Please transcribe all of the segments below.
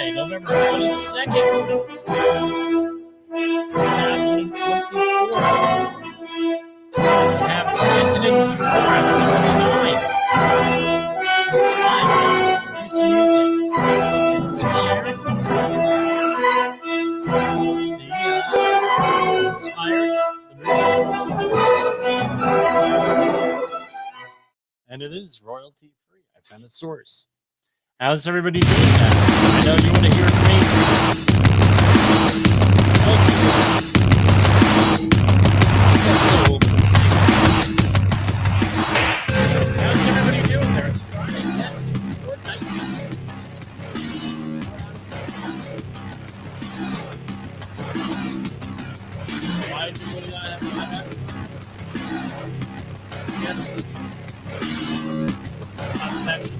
Tuesday, November 22nd, 2024. We have Brandon and Before at 79. Inspired this music. Inspired. And it is royalty free. I found a source. How's everybody doing now? I know you want to hear from me. How's everybody doing there? It's Friday. Yes, good night. Why do you not have that? Yes. That's actually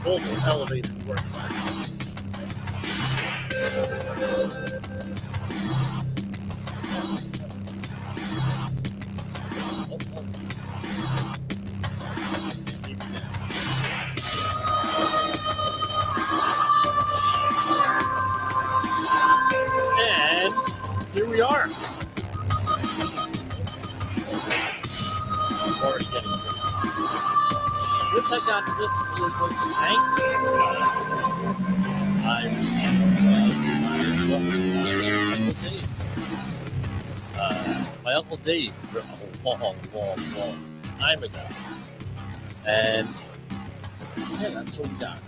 global elevated work platforms. And here we are. I'm already getting this. This I got this was anchors. I received my Uncle Dave a long time ago. And yeah, that's what we got.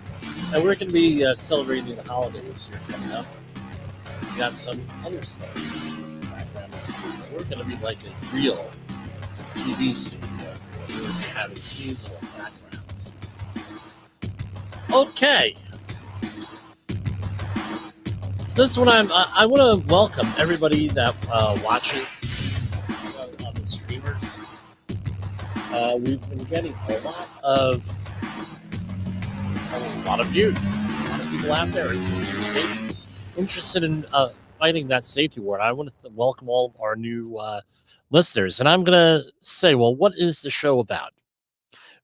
And we're going to be celebrating the holidays here coming up. We got some other stuff in the background of the studio. We're going to be like a real TV studio. We're having seasonal backgrounds. Okay. This one I want to welcome everybody that watches on the streamers. We've been getting a lot of views. A lot of people out there are just interested in fighting that safety war. I want to welcome all of our new listeners. And I'm going to say, well, what is the show about?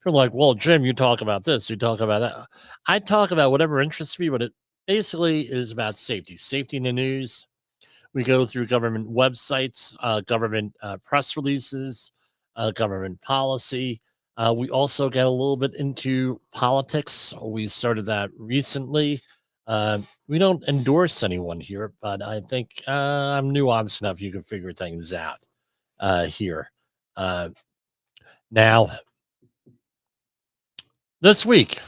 You're like, well, Jim, you talk about this, you talk about that. I talk about whatever interests me, but it basically is about safety in the news. We go through government websites, government press releases, government policy. We also get a little bit into politics. We started that recently. We don't endorse anyone here, but I think I'm nuanced enough you can figure things out here. Now, this week,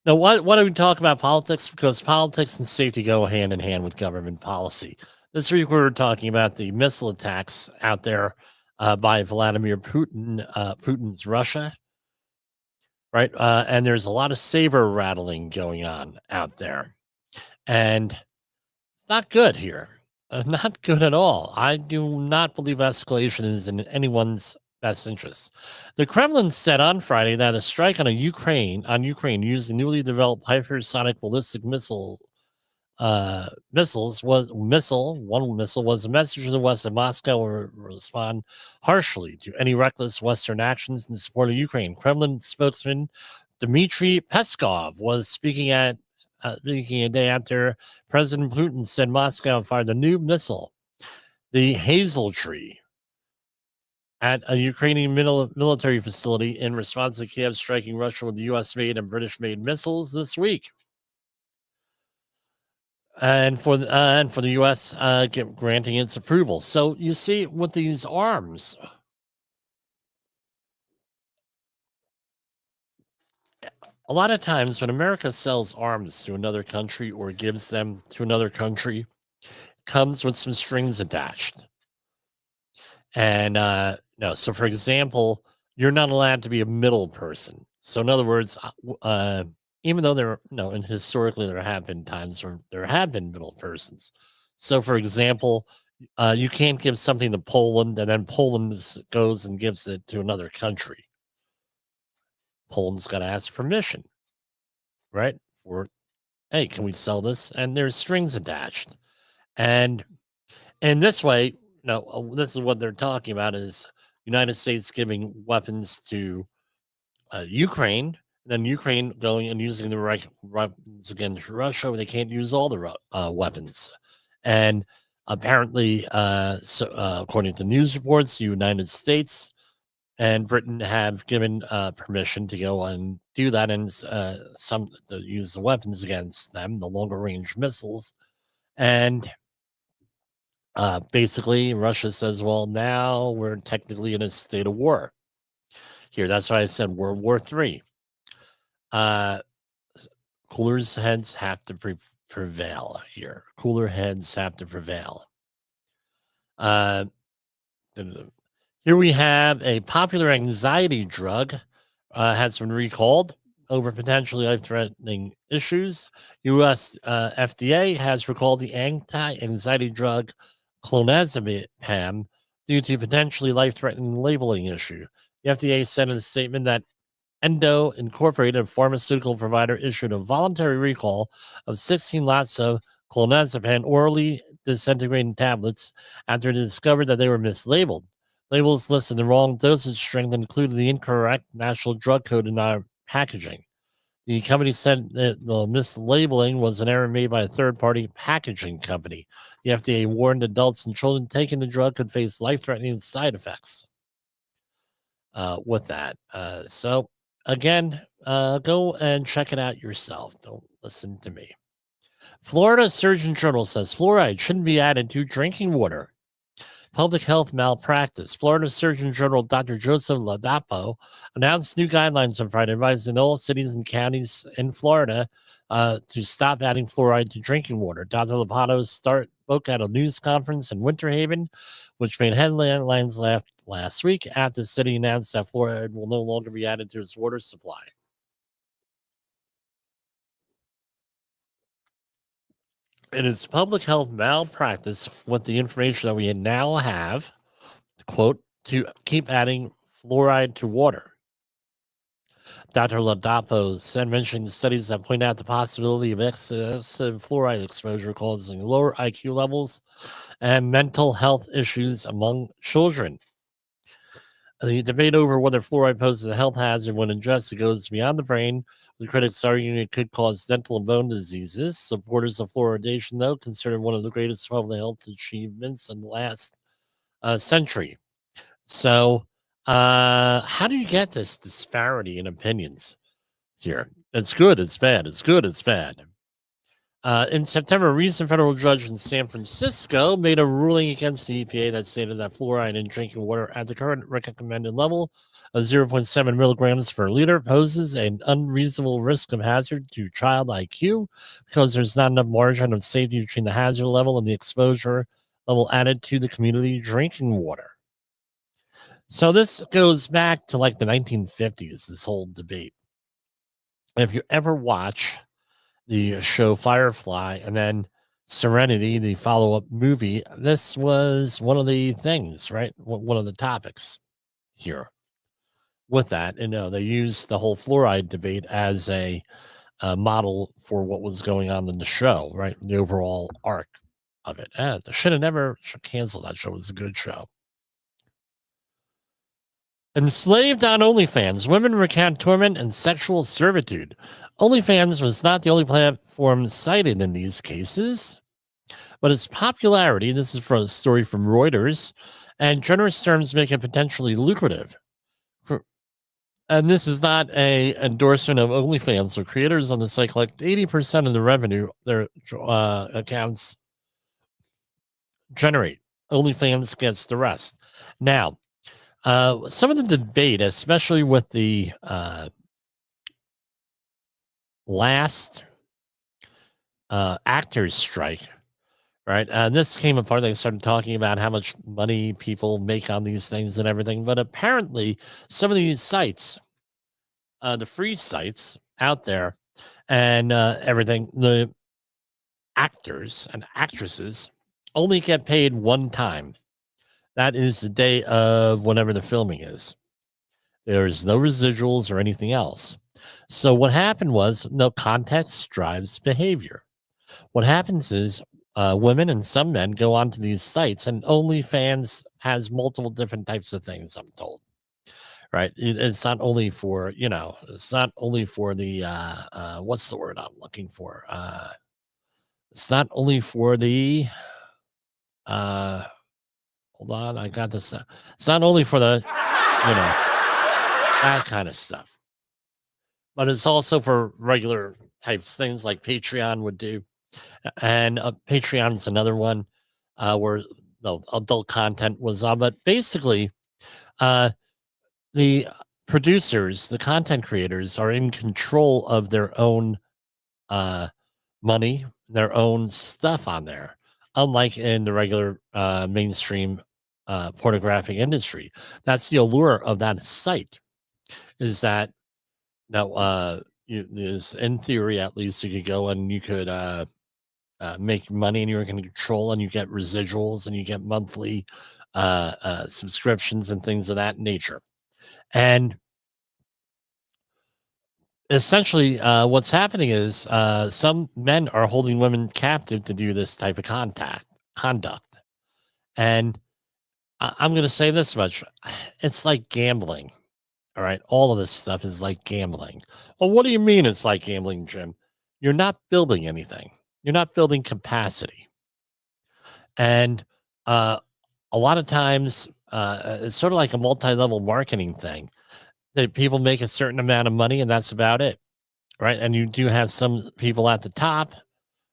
now why do we talk about politics? Because politics and safety go hand in hand with government policy. This week, we were talking about the missile attacks out there by Vladimir Putin, Putin's Russia, right? And there's a lot of saber rattling going on out there. And it's not good here. Not good at all. I do not believe escalation is in anyone's best interest. The Kremlin said on Friday that a strike on Ukraine using newly developed hypersonic ballistic missiles was a message to the West that Moscow will respond harshly to any reckless Western actions in support of Ukraine. Kremlin spokesman Dmitry Peskov was speaking a day after President Putin said Moscow fired a new missile, the Hazel Tree, at a Ukrainian military facility in response to Kiev striking Russia with U.S.-made and British-made missiles this week. And for the U.S. Granting its approval. So you see, with these arms, a lot of times when America sells arms to another country or gives them to another country, comes with some strings attached. And no, so for example, you're not allowed to be a middle person. So in other words, even though and historically there have been times where there have been middle persons. So for example, you can't give something to Poland and then Poland goes and gives it to another country. Poland's got to ask permission, right? For, hey, can we sell this? And there's strings attached. And in this way, no, this is what they're talking about is United States giving weapons to Ukraine, then Ukraine going and using the weapons against Russia, where they can't use all the weapons. And apparently, according to news reports, the United States and Britain have given permission to go and do that, and some to use the weapons against them, the longer range missiles. And basically, Russia says, well, now we're technically in a state of war here. That's why I said World War III. Cooler heads have to prevail here. Cooler heads have to prevail. Here we have a popular anxiety drug has been recalled over potentially life-threatening issues. U.S. FDA has recalled the anti-anxiety drug clonazepam due to potentially life-threatening labeling issue. The FDA said in a statement that Endo Incorporated, a pharmaceutical provider, issued a voluntary recall of 16 lots of clonazepam orally disintegrating tablets after it discovered that they were mislabeled. Labels listed the wrong dosage strength and included the incorrect national drug code in our packaging. The company said that the mislabeling was an error made by a third-party packaging company. The FDA warned adults and children taking the drug could face life-threatening side effects with that. So again, go and check it out yourself. Don't listen to me. Florida Surgeon General says fluoride shouldn't be added to drinking water. Public health malpractice. Florida Surgeon General Dr. Joseph Ladapo announced new guidelines on Friday, advising all cities and counties in Florida to stop adding fluoride to drinking water. Dr. Ladapo spoke at a news conference in Winter Haven, which made headlines last week after the city announced that fluoride will no longer be added to its water supply. It is public health malpractice with the information that we now have, quote, to keep adding fluoride to water. Dr. Ladapo said, mentioning studies that point out the possibility of excessive fluoride exposure causing lower IQ levels and mental health issues among children. The debate over whether fluoride poses a health hazard when ingested goes beyond the brain, with critics arguing it could cause dental and bone diseases. Supporters of fluoridation, though, consider it one of the greatest public health achievements in the last century. So, how do you get this disparity in opinions here? It's good, it's bad. It's good, it's bad. In September, a recent federal judge in San Francisco made a ruling against the EPA that stated that fluoride in drinking water at the current recommended level of 0.7 milligrams per liter poses an unreasonable risk of hazard to child IQ because there's not enough margin of safety between the hazard level and the exposure level added to the community drinking water. So this goes back to like the 1950s, this whole debate. If you ever watch the show Firefly and then Serenity, the follow-up movie, this was one of the things, right? One of the topics here with that. And they used the whole fluoride debate as a model for what was going on in the show, right? The overall arc of it. And they should have never canceled that show. It was a good show. Enslaved on OnlyFans, women recount torment and sexual servitude. OnlyFans was not the only platform cited in these cases, but its popularity, this is from a story from Reuters, and generous terms make it potentially lucrative. And this is not a endorsement of OnlyFans. So creators on the site collect 80% of the revenue their accounts generate. OnlyFans gets the rest. Now, some of the debate, especially with the last actors strike, right? This came apart. They started talking about how much money people make on these things and everything. But apparently, some of these sites, the free sites out there and everything, the actors and actresses only get paid one time. That is the day of whenever the filming is. There's no residuals or anything else. So what happened was, no, context drives behavior. What happens is women and some men go onto these sites, and OnlyFans has multiple different types of things, I'm told. Right? It's not only for, it's not only for the what's the word I'm looking for? It's not only for the uh hold on, I got this. It's not only for the, that kind of stuff, but it's also for regular types things like Patreon would do. And Patreon's another one where the adult content was on. But basically, uh, the producers, the content creators, are in control of their own uh, money, their own stuff on there, unlike in the regular mainstream pornographic industry. That's the allure of that site, is that now is in theory, at least, you could go and you could make money, and you're in control, and you get residuals, and you get monthly subscriptions and things of that nature. And essentially, what's happening is some men are holding women captive to do this type of conduct. And I'm going to say this much: it's like gambling. All right, all of this stuff is like gambling. Well, what do you mean it's like gambling, Jim? You're not building anything. You're not building capacity. And uh, a lot of times, it's sort of like a multi-level marketing thing. That people make a certain amount of money, and that's about it, right? And you do have some people at the top,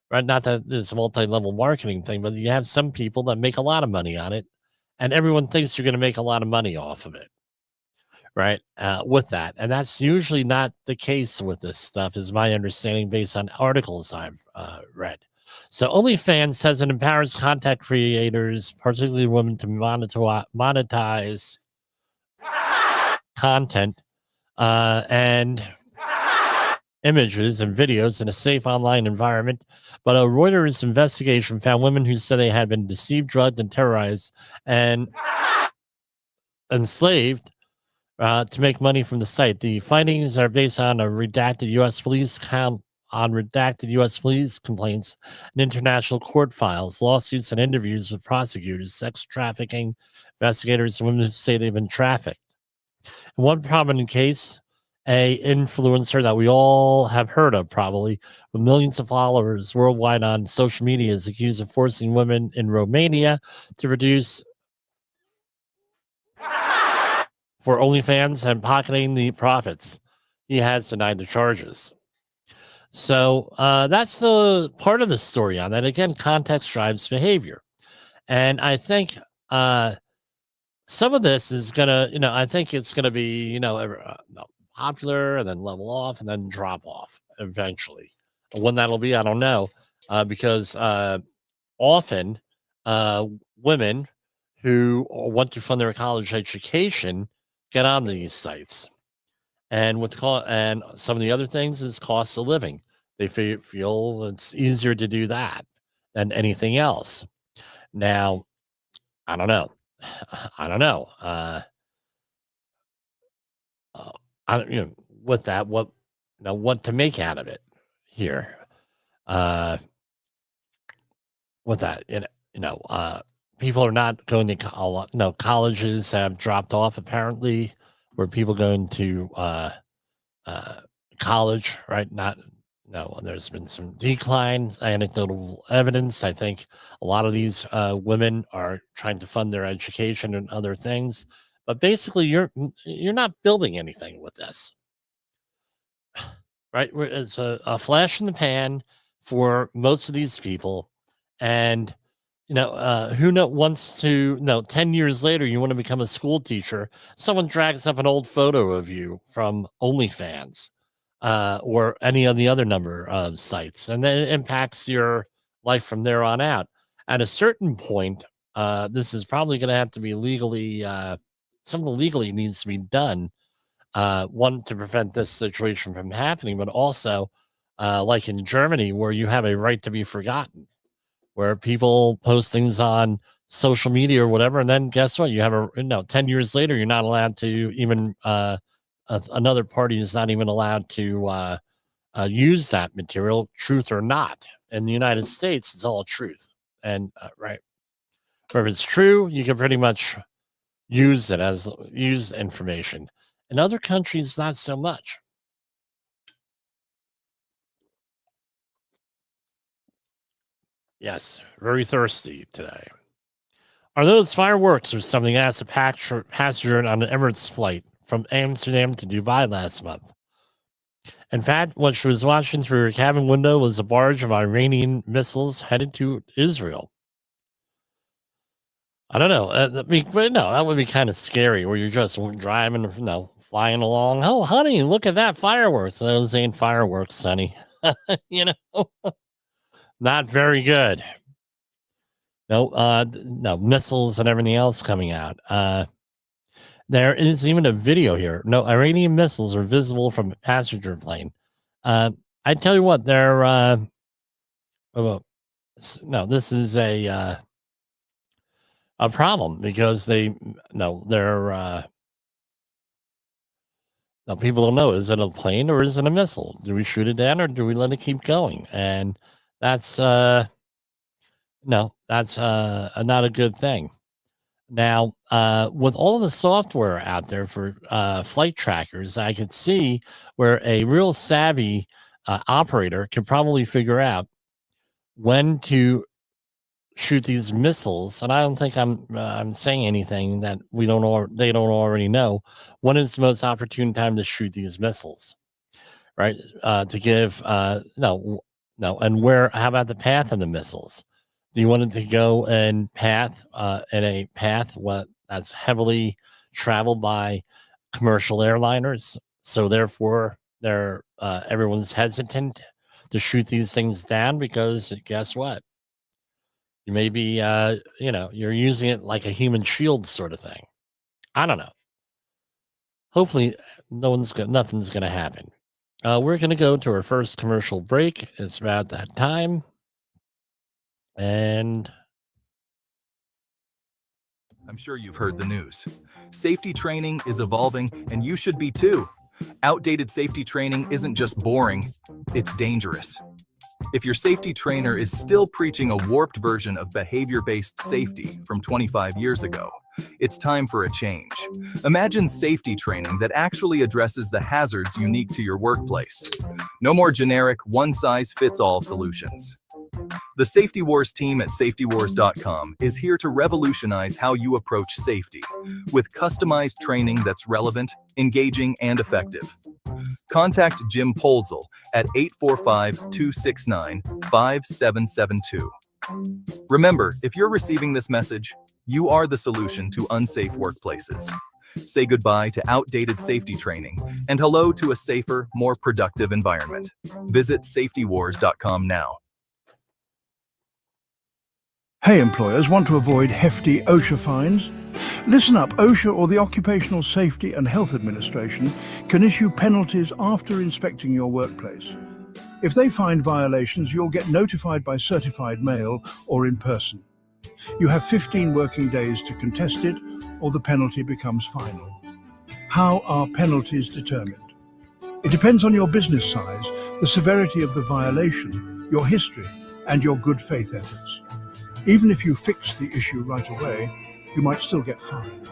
right? Not that it's a multi-level marketing thing, but you have some people that make a lot of money on it, and everyone thinks you're going to make a lot of money off of it, right? With that, and that's usually not the case with this stuff, is my understanding based on articles I've read. So OnlyFans says it empowers content creators, particularly women, to monetize content and images and videos in a safe online environment. But a Reuters investigation found women who said they had been deceived, drugged, and terrorized and enslaved to make money from the site. The findings are based on a redacted U.S. police complaints and international court files, lawsuits, and interviews with prosecutors, sex trafficking investigators, and women who say they've been trafficked. In one prominent case, a influencer that we all have heard of, probably with millions of followers worldwide on social media, is accused of forcing women in Romania to produce for OnlyFans and pocketing the profits. He has denied the charges. So that's the part of the story on that. Again, context drives behavior. And I think some of this is going to, I think it's going to be, popular and then level off and then drop off eventually. When that'll be, I don't know, because often women who want to fund their college education get on these sites, and and some of the other things is cost of living. They feel it's easier to do that than anything else. Now, I don't know. I don't know. I don't, with that, what to make out of it here. Uh, with that, people are not going to college. No, colleges have dropped off apparently. Where people going to college, right? Not no. There's been some declines, anecdotal evidence. I think a lot of these women are trying to fund their education and other things, but basically, you're not building anything with this, right? It's a flash in the pan for most of these people, and who wants to 10 years later you want to become a school teacher, someone drags up an old photo of you from OnlyFans or any of the other number of sites, and then it impacts your life from there on out. At a certain point, this is probably going to have to be legally something legally needs to be done, one, to prevent this situation from happening, but also like in Germany, where you have a right to be forgotten, where people post things on social media or whatever, and then guess what? You have 10 years later, you're not allowed to even another party is not even allowed to use that material, truth or not. in the United States, it's all truth. And right, where it's true, you can pretty much use information. In other countries, not so much. Yes, very thirsty today. Are those fireworks or something? Asked a passenger on an Emirates flight from Amsterdam to Dubai last month. In fact, what she was watching through her cabin window was a barge of Iranian missiles headed to Israel. I don't know. No, that would be kind of scary where you're just driving, flying along. Oh, honey, look at that fireworks. Those ain't fireworks, honey. Not very good. No missiles and everything else coming out. There is even a video here. No Iranian missiles are visible from a passenger plane. I tell you what, they're this is a problem because they're now people don't know, is it a plane or is it a missile? Do we shoot it down or do we let it keep going? And that's that's not a good thing. Now, with all the software out there for flight trackers, I could see where a real savvy operator can probably figure out when to shoot these missiles. And I don't think I'm saying anything that they don't already know. When is the most opportune time to shoot these missiles, right? To give no, and where? How about the path of the missiles? Do you want it to go in a path that's heavily traveled by commercial airliners? So therefore, everyone's hesitant to shoot these things down because guess what? You may be, you're using it like a human shield sort of thing. I don't know. Hopefully, nothing's gonna happen. We're gonna go to our first commercial break. It's about that time, and I'm sure you've heard the news. Safety training is evolving, and you should be too. Outdated safety training isn't just boring, it's dangerous. If your safety trainer is still preaching a warped version of behavior-based safety from 25 years ago, it's time for a change. Imagine safety training that actually addresses the hazards unique to your workplace. No more generic, one-size-fits-all solutions. The Safety Wars team at safetywars.com is here to revolutionize how you approach safety, with customized training that's relevant, engaging, and effective. Contact Jimpoesl at 845-269-5772. Remember, if you're receiving this message, you are the solution to unsafe workplaces. Say goodbye to outdated safety training and hello to a safer, more productive environment. Visit safetywars.com now. Hey employers, want to avoid hefty OSHA fines? Listen up, OSHA or the Occupational Safety and Health Administration can issue penalties after inspecting your workplace. If they find violations, you'll get notified by certified mail or in person. You have 15 working days to contest it or the penalty becomes final. How are penalties determined? It depends on your business size, the severity of the violation, your history, and your good faith efforts. Even if you fix the issue right away, you might still get fined.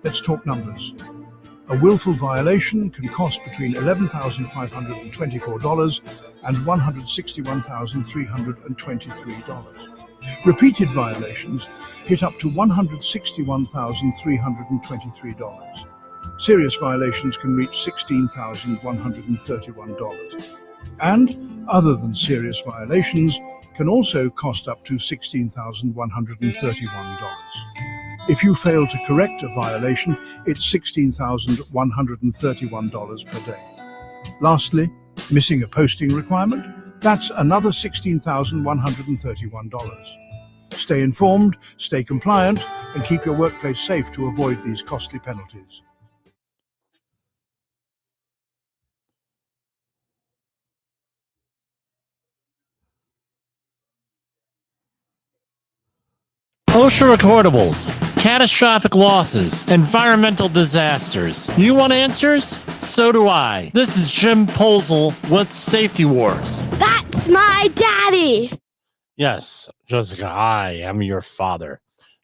Let's talk numbers. A willful violation can cost between $11,524 and $161,323. Repeated violations hit up to $161,323. Serious violations can reach $16,131. And, other than serious violations, can also cost up to $16,131. If you fail to correct a violation, it's $16,131 per day. Lastly, missing a posting requirement? That's another $16,131. Stay informed, stay compliant, and keep your workplace safe to avoid these costly penalties. OSHA recordables, catastrophic losses, environmental disasters. You want answers? So do I. This is Jimpoesl with Safety Wars. That's my daddy. Yes, Jessica, I am your father.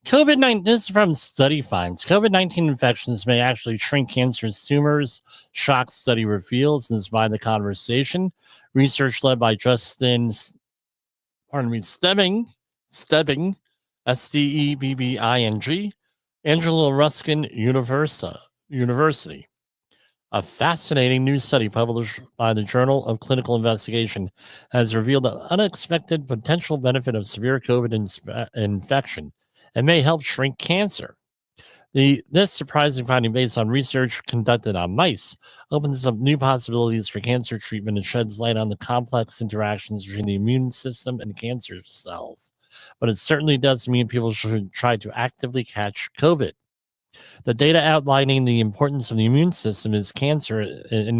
COVID-19, this is from study finds. COVID-19 infections may actually shrink cancerous tumors. Shock study reveals. This is by The Conversation. Research led by Justin, Stebbing, Stebbing, Angela Ruskin University. A fascinating new study published by the Journal of Clinical Investigation has revealed the unexpected potential benefit of severe COVID infection and may help shrink cancer. This surprising finding, based on research conducted on mice, opens up new possibilities for cancer treatment and sheds light on the complex interactions between the immune system and cancer cells. But it certainly does mean people should try to actively catch COVID. The data outlining the importance of the immune system in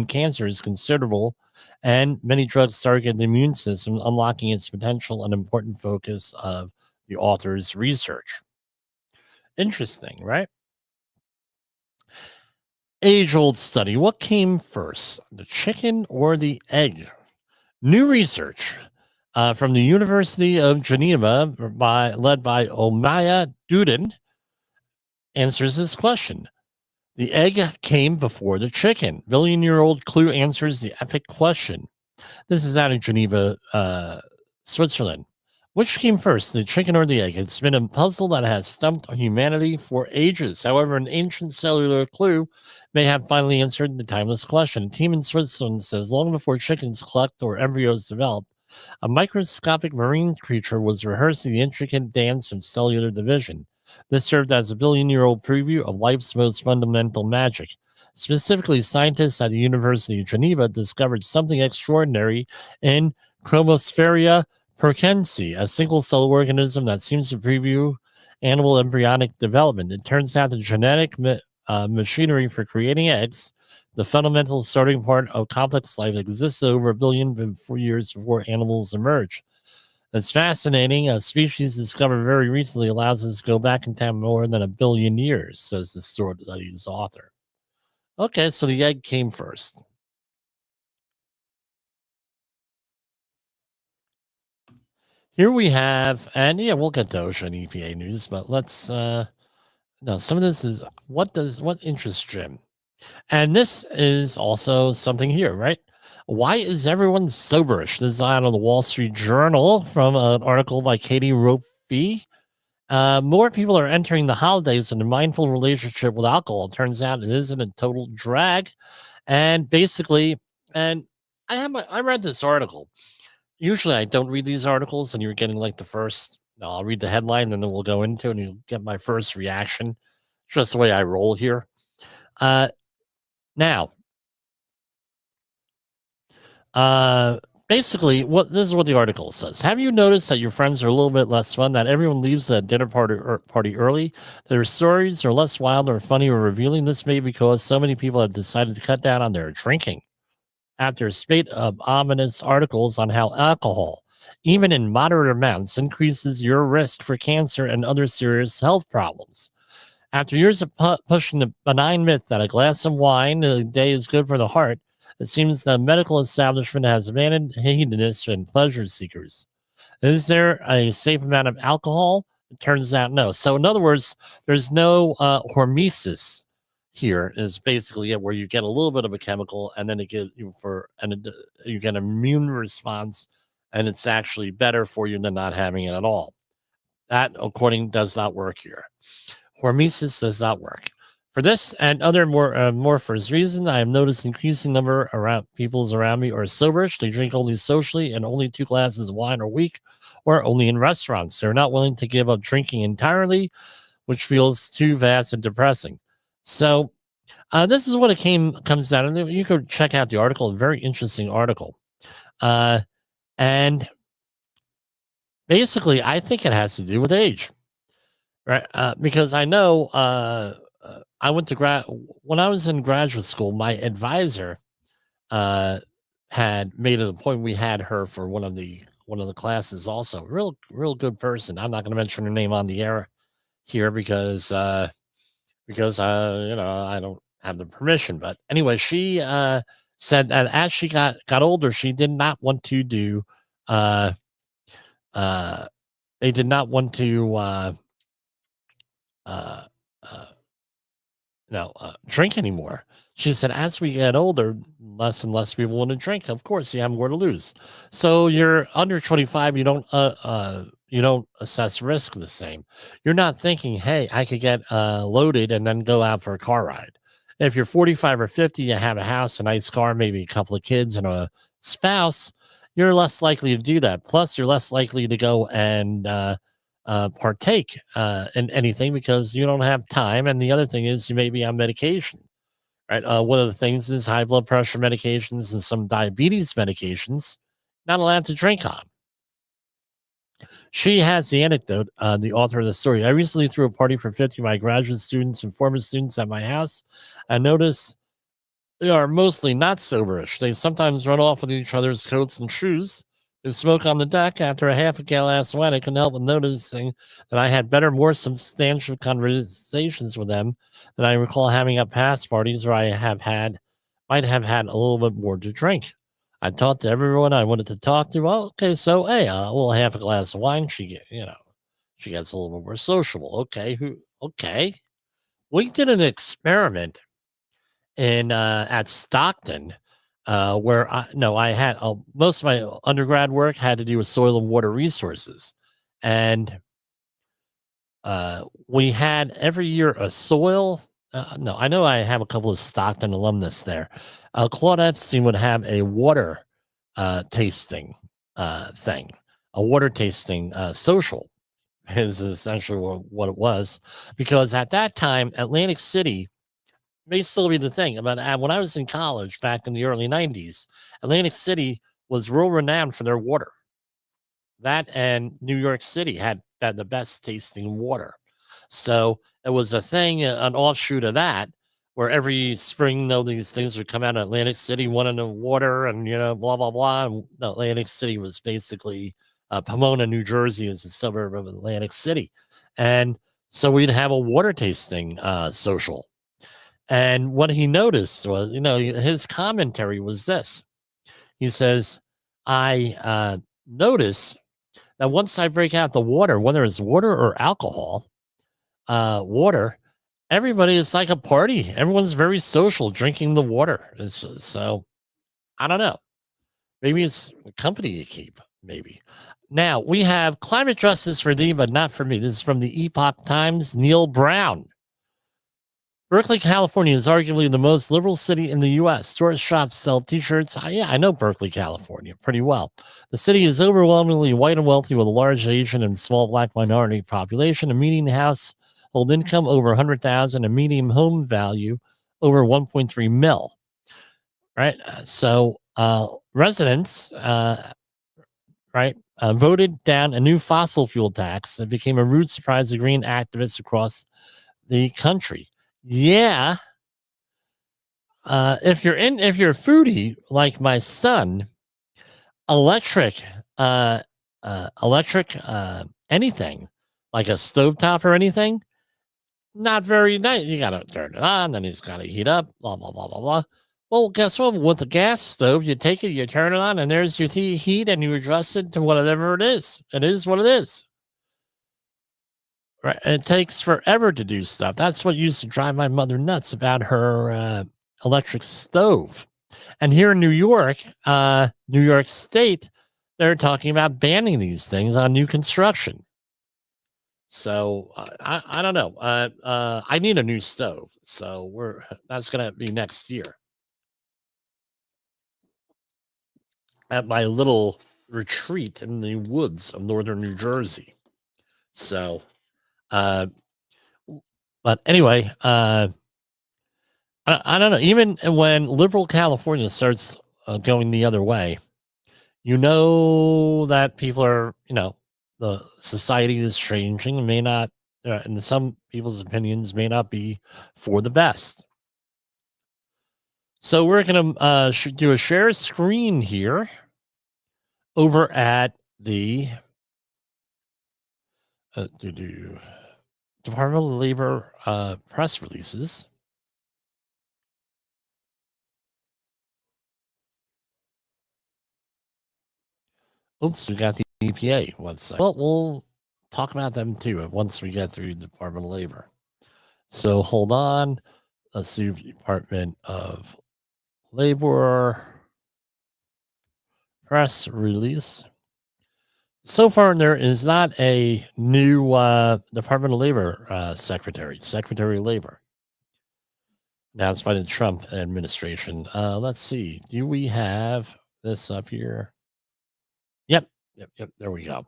cancer is considerable, and many drugs target the immune system, unlocking its potential, an important focus of the author's research. Interesting, right? Age-old study. What came first, the chicken or the egg? New research from the University of Geneva, led by Omaya Duden, answers this question. The egg came before the chicken. Billion-year-old clue answers the epic question. This is out of Geneva, Switzerland. Which came first, the chicken or the egg? It's been a puzzle that has stumped humanity for ages. However, an ancient cellular clue may have finally answered the timeless question. A team in Switzerland says long before chickens clucked or embryos developed, a microscopic marine creature was rehearsing the intricate dance of cellular division. This served as a billion-year-old preview of life's most fundamental magic. Specifically, scientists at the University of Geneva discovered something extraordinary in Chromospheria perkensi, a single-cell organism that seems to preview animal embryonic development. It turns out the genetic machinery for creating eggs, the fundamental starting point of complex life, existed over a billion years before animals emerged. That's fascinating. A species discovered very recently allows us to go back in time more than a billion years, says the study's author. Okay, so the egg came first. Here we have, and yeah, we'll get to OSHA and EPA news, but let's no, some of this is what interests Jim. And this is also something here, right? Why is everyone soberish? This is out of the Wall Street Journal from an article by Katie Ropey. More people are entering the holidays in a mindful relationship with alcohol. It turns out it isn't a total drag. And basically, and I read this article. Usually I don't read these articles, and you're getting like the first, I'll read the headline and then we'll go into it and you'll get my first reaction. Just the way I roll here. Now, basically, this is what the article says. Have you noticed that your friends are a little bit less fun, that everyone leaves a dinner party early? Their stories are less wild or funny or revealing. This may be because so many people have decided to cut down on their drinking. After a spate of ominous articles on how alcohol, even in moderate amounts, increases your risk for cancer and other serious health problems. After years of pushing the benign myth that a glass of wine a day is good for the heart, it seems the medical establishment has abandoned hedonists and pleasure seekers. Is there a safe amount of alcohol? It turns out no. So in other words, there's no hormesis. Here is basically it, where you get a little bit of a chemical and then you get an immune response, and it's actually better for you than not having it at all. That, according, does not work here. Hormesis does not work. For this and other more for this reason, I have noticed increasing number around peoples around me are soberish. They drink only socially and only 2 glasses of wine a week, or only in restaurants. They're not willing to give up drinking entirely, which feels too vast and depressing. So this is what it comes down to. You could check out the article, a very interesting article. And basically, I think it has to do with age, right? Because I know I went to when I was in graduate school, my advisor had made it a point. We had her for one of the classes also. Real good person. I'm not going to mention her name on the air here because I don't have the permission. But anyway, she said that as she got older, she did not want to do they did not want to uh, uh, drink anymore. She said, as we get older, less and less people want to drink. Of course, you have more to lose. So you're under 25, you don't assess risk the same. You're not thinking, hey, I could get loaded and then go out for a car ride. If you're 45 or 50, you have a house, a nice car, maybe a couple of kids and a spouse, you're less likely to do that. Plus, you're less likely to go and partake in anything because you don't have time. And the other thing is you may be on medication, right? One of the things is high blood pressure medications and some diabetes medications, not allowed to drink on. She has the anecdote, the author of the story. I recently threw a party for 50 of my graduate students and former students at my house. I noticed they are mostly not soberish. They sometimes run off with each other's coats and shoes. They smoke on the deck. After a half a glass of wine, I couldn't help but noticing that I had better, more substantial conversations with them than I recall having at past parties where might have had a little bit more to drink. I talked to everyone I wanted to talk to. Well, okay, so hey, a little half a glass of wine. She gets a little bit more sociable. Okay. We did an experiment at Stockton, where I had most of my undergrad work had to do with soil and water resources, and we had every year a soil. No, I know I have a couple of Stockton alumnus there. Claude Epstein would have a water tasting thing, a water tasting social is essentially what it was, because at that time, Atlantic City may still be the thing. But when I was in college back in the early 90s, Atlantic City was world renowned for their water. That and New York City had the best tasting water. So it was a thing, an offshoot of that, where every spring, though, these things would come out of Atlantic City, one in the water, and blah blah blah. And Atlantic City was basically Pomona, New Jersey, is a suburb of Atlantic City, and so we'd have a water tasting social. And what he noticed was, his commentary was this. He says, I notice that once I break out the water, whether it's water or alcohol, water, everybody is like a party. Everyone's very social drinking the water. So I don't know. Maybe it's a company you keep, maybe. Now we have climate justice for thee, but not for me. This is from the Epoch Times, Neil Brown. Berkeley, California is arguably the most liberal city in the U.S. Stores, shops sell T-shirts. Yeah, I know Berkeley, California pretty well. The city is overwhelmingly white and wealthy with a large Asian and small black minority population, a median household income over $100,000, a median home value over 1.3 mil. Right? So residents, voted down a new fossil fuel tax that became a rude surprise to green activists across the country. Yeah. If you're a foodie like my son, electric, anything like a stovetop or anything, not very nice. You gotta turn it on, then it's gotta heat up, blah blah blah blah blah. Well, guess what? With a gas stove, you take it, you turn it on, and there's your heat, and you adjust it to whatever it is. It is what it is. Right. It takes forever to do stuff. That's what used to drive my mother nuts about her electric stove. And here in New York State, they're talking about banning these things on new construction. So I don't know. I need a new stove. So that's going to be next year at my little retreat in the woods of northern New Jersey. So, but anyway, I don't know. Even when liberal California starts going the other way, that people are, the society is changing and may not, in some people's opinions, may not be for the best. So we're going to do a share screen here over at the Department of Labor press releases. Oops, we got the EPA website. Well, we'll talk about them too once we get through the Department of Labor. So hold on. Let's see Department of Labor press release. So far, there is not a new Department of Labor Secretary of Labor. Now it's by the Trump administration. Let's see. Do we have this up here? Yep. There we go.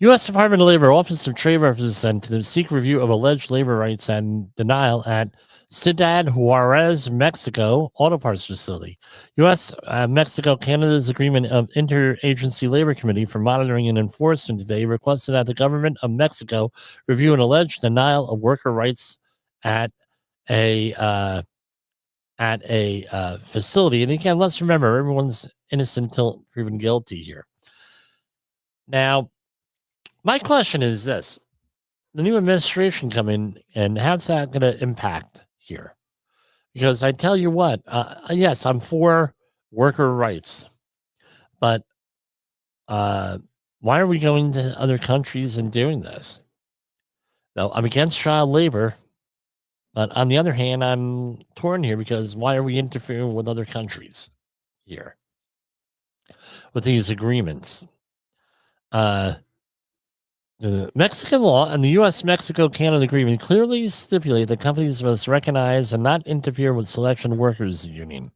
U.S. Department of Labor Office of Trade Representatives seek review of alleged labor rights and denial at Ciudad Juarez, Mexico auto parts facility. U.S. Mexico Canada's agreement of Interagency Labor Committee for monitoring and enforcement today requested that the government of Mexico review an alleged denial of worker rights at a facility. And again, let's remember, everyone's innocent until proven guilty here. Now, my question is this: the new administration come in, and how's that going to impact here? Because I tell you what, yes, I'm for worker rights, but why are we going to other countries and doing this? Now, I'm against child labor, but on the other hand, I'm torn here because why are we interfering with other countries here with these agreements? The Mexican law and the U.S.-Mexico-Canada agreement clearly stipulate that companies must recognize and not interfere with selection workers union.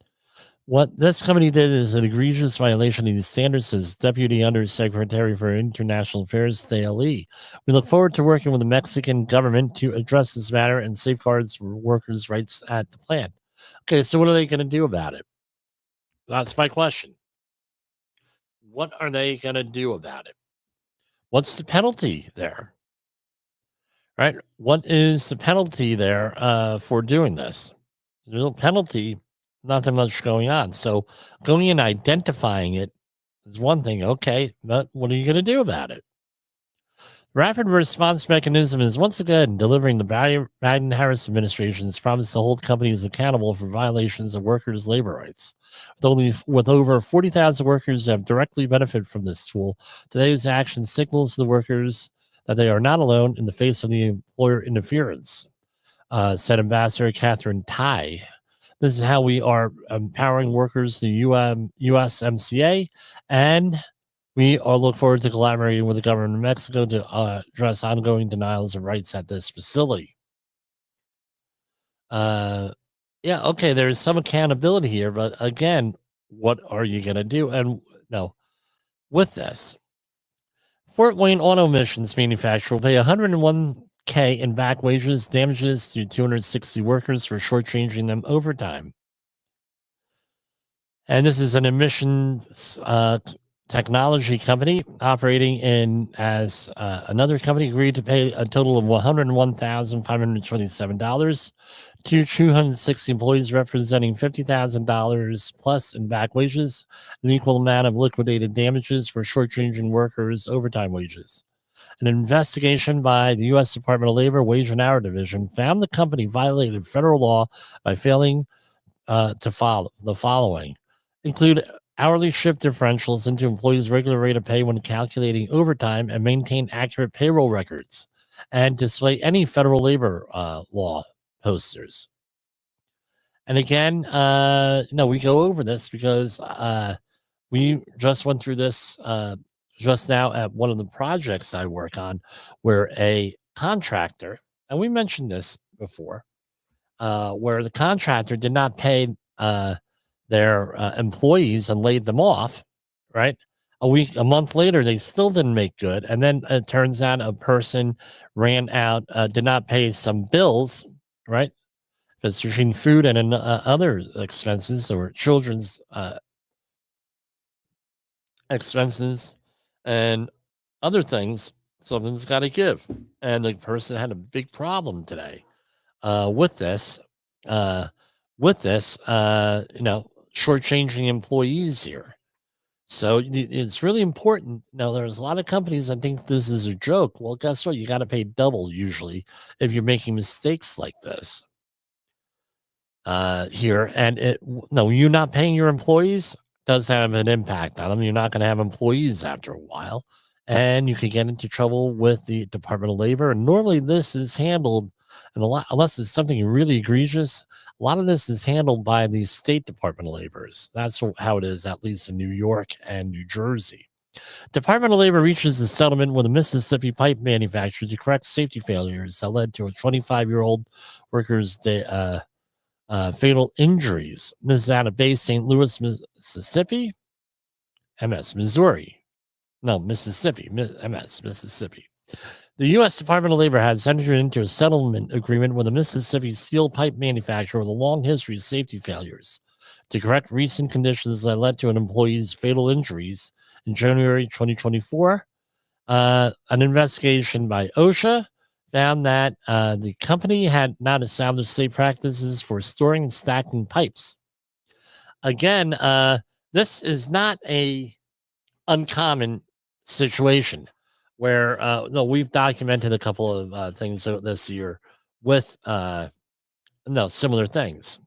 What this company did is an egregious violation of these standards, says Deputy Undersecretary for International Affairs, Thea Lee. We look forward to working with the Mexican government to address this matter and safeguards workers' rights at the plant. Okay, so what are they going to do about it? That's my question. What are they going to do about it? What's the penalty there? Right? What is the penalty there for doing this? There's no penalty, not that much going on. So going and identifying it is one thing. Okay, but what are you going to do about it? Rapid response mechanism is once again delivering the Biden-Harris administration's promise to hold companies accountable for violations of workers' labor rights. With over 40,000 workers who have directly benefited from this tool, today's action signals to the workers that they are not alone in the face of the employer interference, said Ambassador Catherine Tai. This is how we are empowering workers, the USMCA, and we all look forward to collaborating with the government of Mexico to address ongoing denials of rights at this facility. Yeah, okay, there's some accountability here, but again, what are you going to do? And no, with this, Fort Wayne auto emissions manufacturer will pay $101K in back wages, damages to 260 workers for shortchanging them overtime. And this is an emissions technology company operating in as another company agreed to pay a total of $101,527 to 260 employees, representing $50,000 plus in back wages, an equal amount of liquidated damages for shortchanging workers' overtime wages. An investigation by the U.S. Department of Labor Wage and Hour Division found the company violated federal law by failing to follow the following: include hourly shift differentials into employees' regular rate of pay when calculating overtime, and maintain accurate payroll records, and display any federal labor law posters. And again, we go over this because we just went through this just now at one of the projects I work on, where a contractor, and we mentioned this before, where the contractor did not pay their employees and laid them off, right? A month later, they still didn't make good. And then it turns out a person ran out, did not pay some bills, right? If it's between food and other expenses or children's expenses and other things, something's got to give. And the person had a big problem today with this, shortchanging employees here. So it's really important. Now, there's a lot of companies that think this is a joke. Well, guess what? You got to pay double usually if you're making mistakes like this here. And no, you're not paying your employees does have an impact on them. You're not going to have employees after a while, and you could get into trouble with the Department of Labor. And normally, this is handled, and a lot, unless it's something really egregious, a lot of this is handled by the State Department of Labors. That's how it is, at least in New York and New Jersey. Department of Labor reaches a settlement with a Mississippi pipe manufacturer to correct safety failures that led to a 25-year-old worker's fatal injuries. This is out of base St. Louis, Mississippi, Missouri. No, Mississippi, Mississippi. The U.S. Department of Labor has entered into a settlement agreement with a Mississippi steel pipe manufacturer with a long history of safety failures to correct recent conditions that led to an employee's fatal injuries in January 2024. An investigation by OSHA found that the company had not established safe practices for storing and stacking pipes. Again, this is not a uncommon situation where no, we've documented a couple of things this year with similar things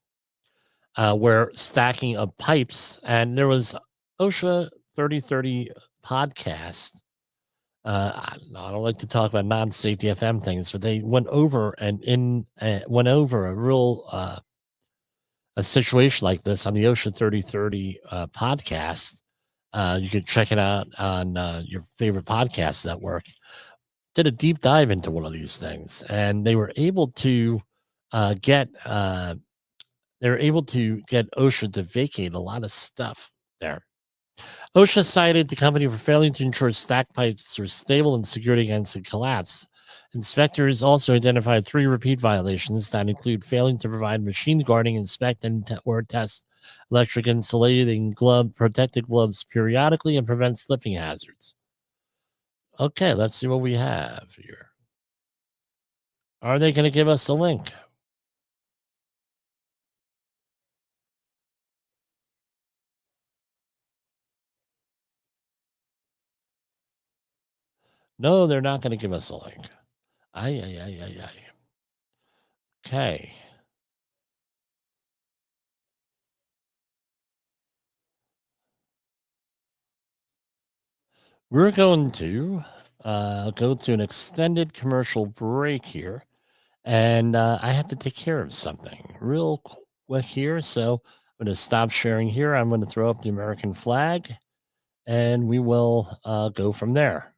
where stacking of pipes, and there was OSHA 3030 podcast. I don't like to talk about non-safety FM things, but they went over a real a situation like this on the OSHA 3030 podcast. You can check it out on your favorite podcast network. Did a deep dive into one of these things, and they were able to get OSHA to vacate a lot of stuff there. OSHA cited the company for failing to ensure stack pipes were stable and secured against a collapse. Inspectors also identified 3 repeat violations that include failing to provide machine guarding, inspect, or test electric insulating protective gloves periodically, and prevent slipping hazards. Okay, let's see what we have here. Are they going to give us a link? No, they're not going to give us a link. Ay. Okay. We're going to go to an extended commercial break here, and I have to take care of something real quick here. So I'm going to stop sharing here. I'm going to throw up the American flag, and we will go from there.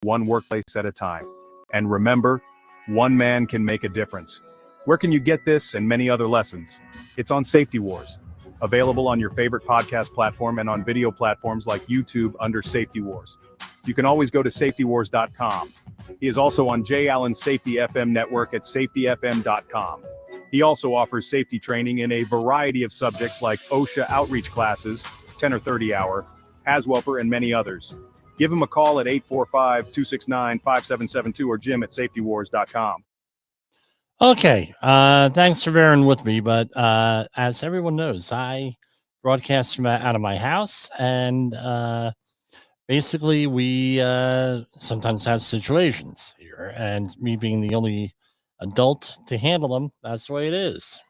one workplace at a time. And remember, one man can make a difference. Where can you get this and many other lessons? It's on Safety Wars, available on your favorite podcast platform and on video platforms like YouTube under Safety Wars. You can always go to safetywars.com. He is also on Jayallen's Safety FM network at safetyfm.com. He also offers safety training in a variety of subjects like OSHA outreach classes, 10 or 30 hour, ASWELPER, and many others. Give him a call at 845-269-5772 or Jim at safetywars.com. Okay, thanks for bearing with me, but as everyone knows, I broadcast from out of my house, and basically we sometimes have situations here, and me being the only adult to handle them, that's the way it is.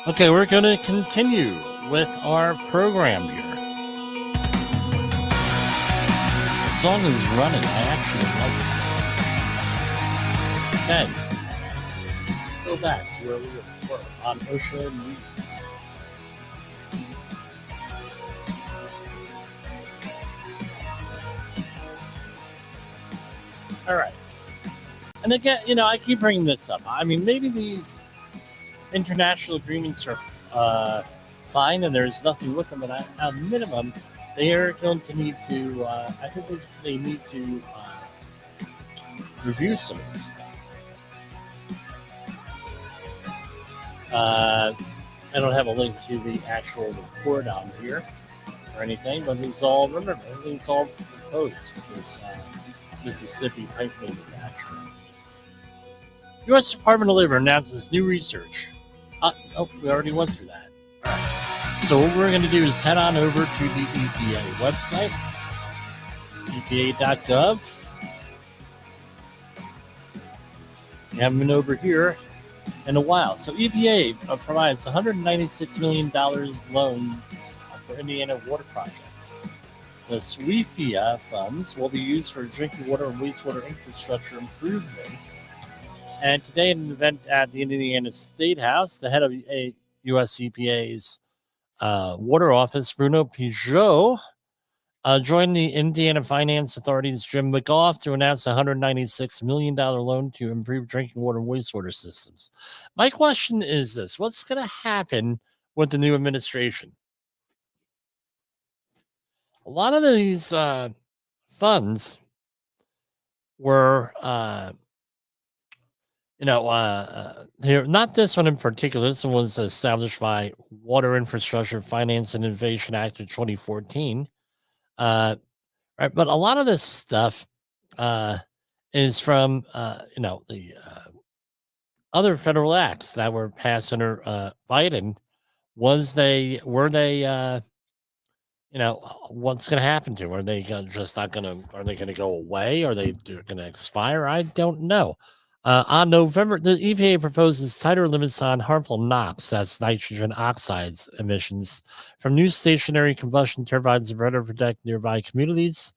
Okay, we're going to continue with our program here. The song is running. I actually like it. Okay, go back to where we were on OSHA News. All right. And again, I keep bringing this up. I mean, maybe these international agreements are fine and there's nothing with them, but at a minimum, they are going to need to, I think they need to review some of this stuff. I don't have a link to the actual report on here or anything, but it's all, remember, everything's all proposed with this Mississippi pipe manufacturer. U.S. Department of Labor announces new research. We already went through that. All right. So what we're going to do is head on over to the EPA website, epa.gov. We haven't been over here in a while. So EPA provides $196 million loans for Indiana water projects. The SWIFIA funds will be used for drinking water and wastewater infrastructure improvements. And today, in an event at the Indiana State House, the head of U.S. EPA's water office, Bruno Pijot, joined the Indiana Finance Authority's Jim McGough to announce a $196 million loan to improve drinking water and wastewater systems. My question is this: what's going to happen with the new administration? A lot of these funds were, here, not this one in particular. This one was established by Water Infrastructure Finance and Innovation Act of 2014. Right, but a lot of this stuff is from, the other federal acts that were passed under Biden. What's going to happen to them? Are they just not going to, are they going to go away? Are they going to expire? I don't know. On November, the EPA proposes tighter limits on harmful NOx, that's nitrogen oxides emissions, from new stationary combustion turbines to better protect nearby communities.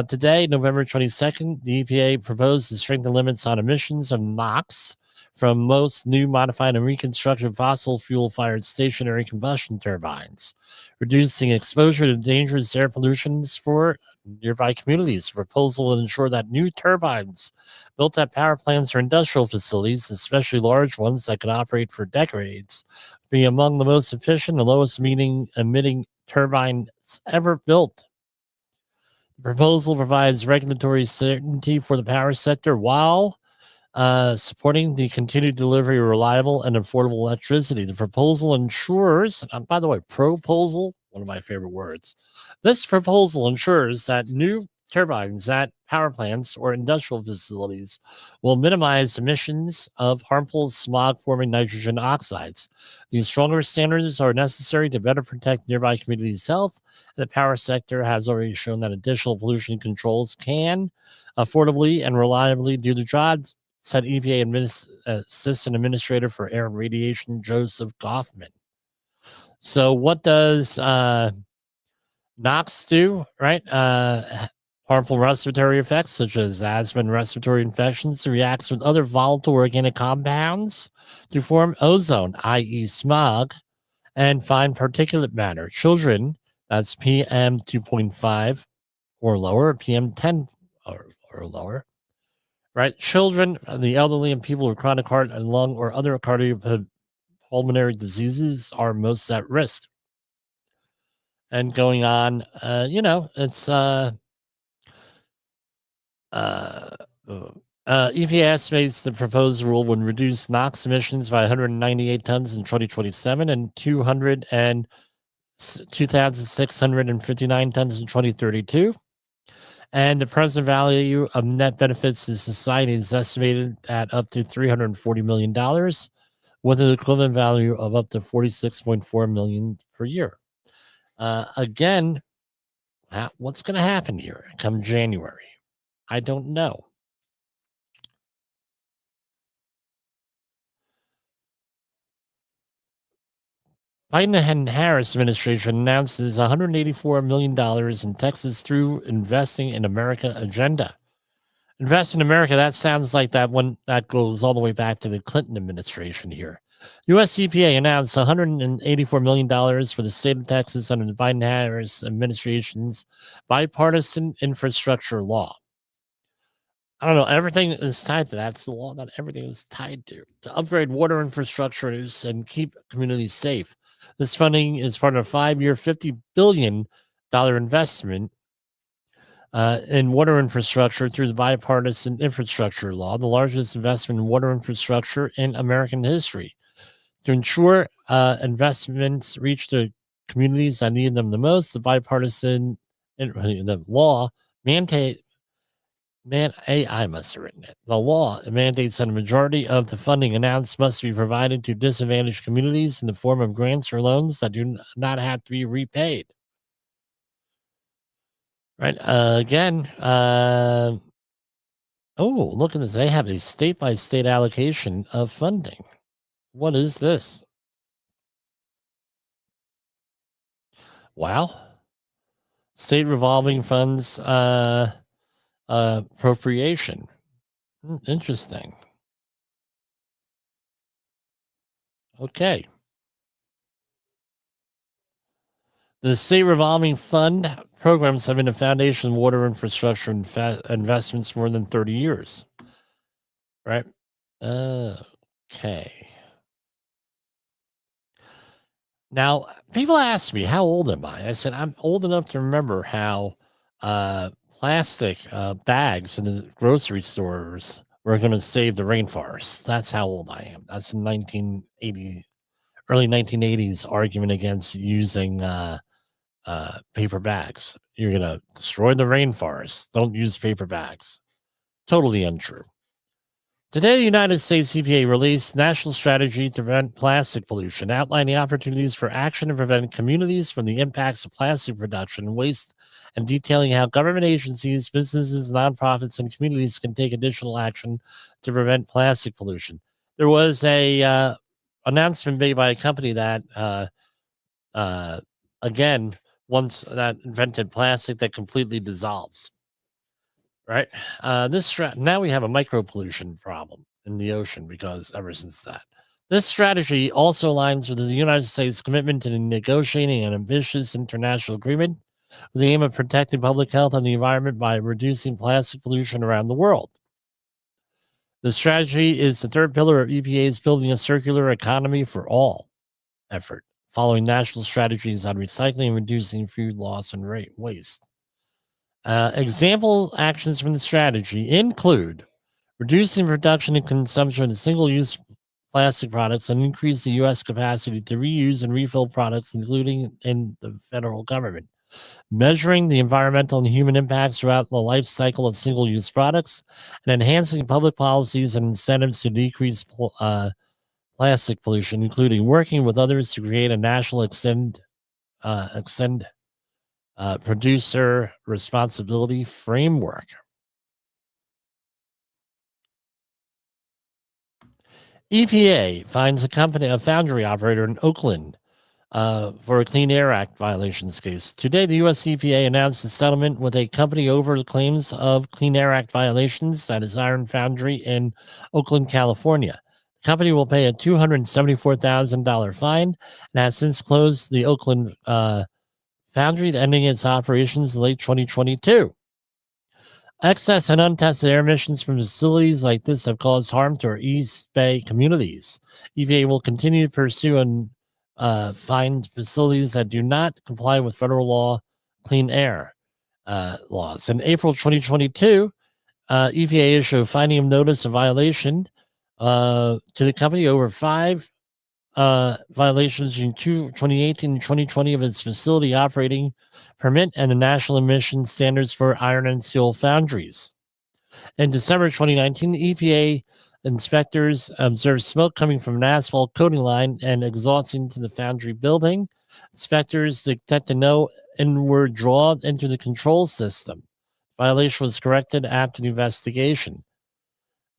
Today, November 22nd, the EPA proposed to strengthen limits on emissions of NOx from most new modified and reconstructed fossil fuel-fired stationary combustion turbines, reducing exposure to dangerous air pollutions for nearby communities. The proposal will ensure that new turbines built at power plants or industrial facilities, especially large ones that can operate for decades, be among the most efficient and lowest emitting turbines ever built. The proposal provides regulatory certainty for the power sector while supporting the continued delivery of reliable and affordable electricity. The proposal ensures, by the way, proposal, one of my favorite words. This proposal ensures that new turbines at power plants or industrial facilities will minimize emissions of harmful smog-forming nitrogen oxides. These stronger standards are necessary to better protect nearby communities' health. The power sector has already shown that additional pollution controls can affordably and reliably do the job, said EPA Assistant Administrator for Air and Radiation, Joseph Goffman. So what does NOx do, right? Harmful respiratory effects such as asthma and respiratory infections reacts with other volatile organic compounds to form ozone, i.e. smog, and fine particulate matter. Children, that's PM 2.5, or lower, PM10 or lower. Right? Children, the elderly, and people with chronic heart and lung or other cardiopulmonary diseases are most at risk. And going on, it's EPA estimates the proposed rule would reduce NOx emissions by 198 tons in 2027 and 2,659 tons in 2032. And the present value of net benefits to society is estimated at up to $340 million, with an equivalent value of up to $46.4 million per year. Again, what's going to happen here come January? I don't know. Biden and Harris administration announces $184 million in Texas through Investing in America agenda. Invest in America, that sounds like that one that goes all the way back to the Clinton administration here. U.S. EPA announced $184 million for the state of Texas under the Biden-Harris administration's bipartisan infrastructure law. I don't know. Everything is tied to that. It's the law that everything is tied to upgrade water infrastructures and keep communities safe. This funding is part of a 5-year, $50 billion investment in water infrastructure through the bipartisan infrastructure law, the largest investment in water infrastructure in American history. To ensure investments reach the communities that need them the most, the bipartisan the law I must have written it. The law mandates that a majority of the funding announced must be provided to disadvantaged communities in the form of grants or loans that do not have to be repaid. Right. Look at this. They have a state-by-state allocation of funding. What is this? Wow. State revolving funds appropriation. Interesting. Okay. The state revolving fund programs have been a foundation of water infrastructure investments for more than 30 years. Right? Okay. Now, people ask me, how old am I? I said, I'm old enough to remember how plastic bags in the grocery stores were going to save the rainforest. That's how old I am. That's in early 1980s argument against using paper bags. You're going to destroy the rainforest. Don't use paper bags. Totally untrue. Today, the United States EPA released National Strategy to Prevent Plastic Pollution, outlining opportunities for action to prevent communities from the impacts of plastic production and waste, and detailing how government agencies, businesses, nonprofits, and communities can take additional action to prevent plastic pollution. There was a announcement made by a company that, once that invented plastic that completely dissolves. Right. Now we have a micro pollution problem in the ocean because ever since that. This strategy also aligns with the United States' commitment to negotiating an ambitious international agreement with the aim of protecting public health and the environment by reducing plastic pollution around the world. The strategy is the third pillar of EPA's Building a Circular Economy for All effort, following national strategies on recycling and reducing food loss and waste. Example actions from the strategy include reducing production and consumption of single-use plastic products and increase the U.S. capacity to reuse and refill products, including in the federal government. Measuring the environmental and human impacts throughout the life cycle of single-use products, and enhancing public policies and incentives to decrease plastic pollution, including working with others to create a national producer responsibility framework. EPA finds a foundry operator in Oakland for a Clean Air Act violations case. Today, the U.S. EPA announced a settlement with a company over the claims of Clean Air Act violations, that is Iron Foundry in Oakland, California. The company will pay a $274,000 fine and has since closed the Oakland foundry ending its operations in late 2022. Excess and untested air emissions from facilities like this have caused harm to our East Bay communities. EPA will continue to pursue and find facilities that do not comply with federal law clean air laws. In April 2022, EPA issued a finding of notice of violation to the company over 5 violations in 2018 and 2020 of its facility operating permit and the national emission standards for iron and steel foundries. In December 2019, EPA inspectors observed smoke coming from an asphalt coating line and exhausting to the foundry building. Inspectors detected no inward draw into the control system. Violation was corrected after the investigation.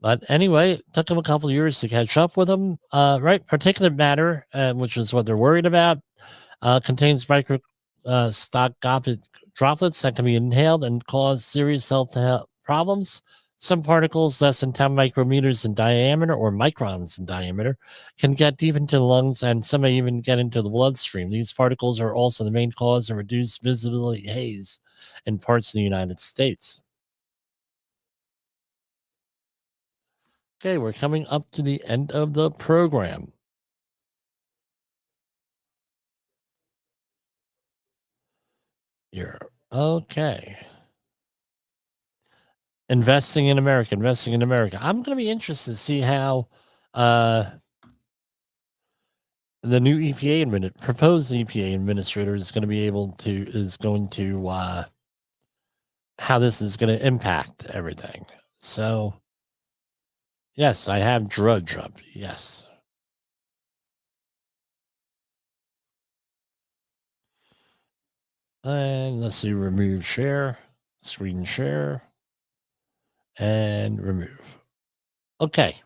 But anyway, it took them a couple of years to catch up with them. Right, particulate matter, which is what they're worried about, contains micro stock droplets that can be inhaled and cause serious health problems. Some particles less than 10 micrometers in diameter or microns in diameter can get deep into the lungs, and some may even get into the bloodstream. These particles are also the main cause of reduced visibility haze in parts of the United States. Okay, we're coming up to the end of the program. Here. Okay. Investing in America. I'm going to be interested to see how the new proposed EPA administrator is going to how this is going to impact everything. So, yes, I have Drudge up. Yes. And let's see, remove share, screen share, and remove. Okay.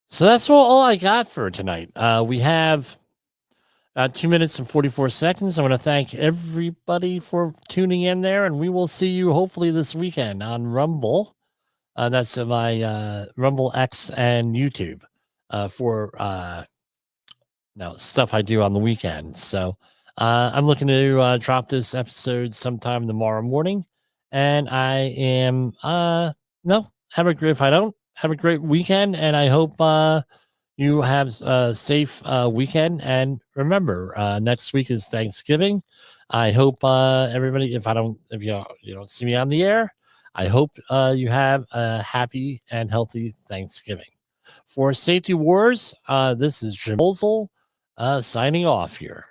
So that's all I got for tonight. We have 2 minutes and 44 seconds. I want to thank everybody for tuning in there, and we will see you hopefully this weekend on Rumble. That's my Rumble X and YouTube for stuff I do on the weekend. So I'm looking to drop this episode sometime tomorrow morning, and I am if I don't, have a great weekend, and I hope you have a safe weekend. And remember, next week is Thanksgiving. I hope everybody, if you don't see me on the air, I hope you have a happy and healthy Thanksgiving. For Safety Wars, this is jimpoesl signing off here.